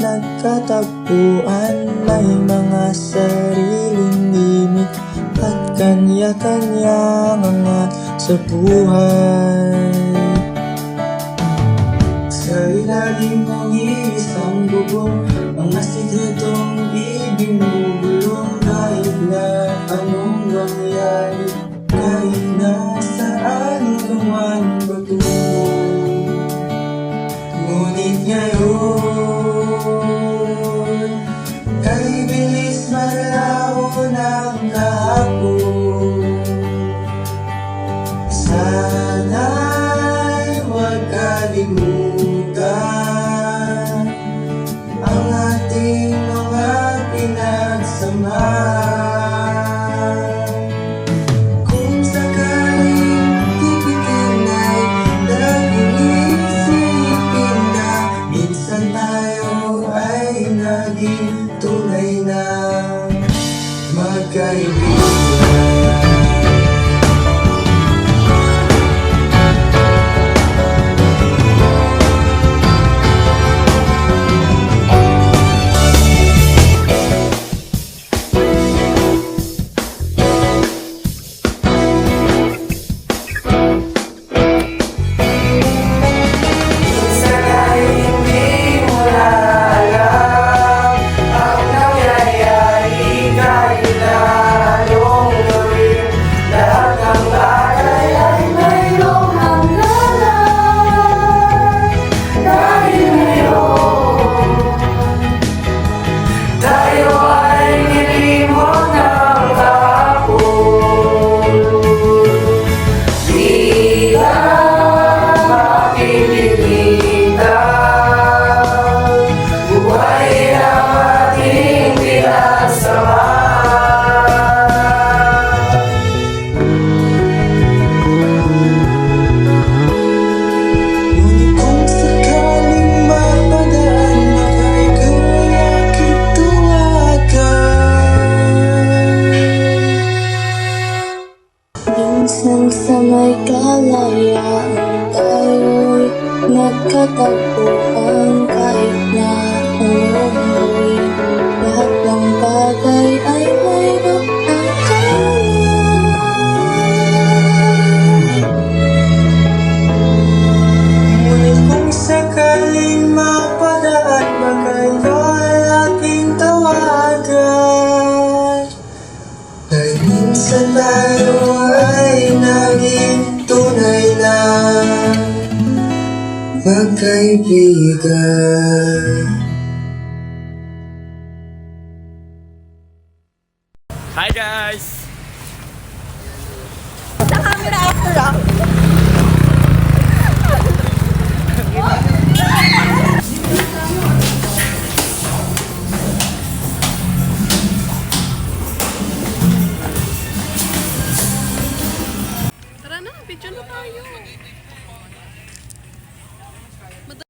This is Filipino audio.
nagkatagpuan, may mga sariling limit at kanya-kanyang angat sa buhay. Sa ilalim ng isang bubong, mga sikretong ibinubulong, kahit na anong mangyari, kahit na saan ka man patungo. Ngunit ngayon, kay bilis malaho ng kahapon, sana'y huwag kalimutan ang ating mga pinagsamahan. Kung sakaling tipitin ay laging isipin na minsan tayo ay naging tunay na magkaibigan. Minsan sa may kalayaan, tayo'y nagkatagpuan, kahit na anong gawin, lahat ng bagay ay mayroong akalan. Ngunit kung sakaling mapadaan ba kayo ay aking tawagan, ay minsan tayo ay naging tunay na magkaibigan. Hi guys! Sa camera after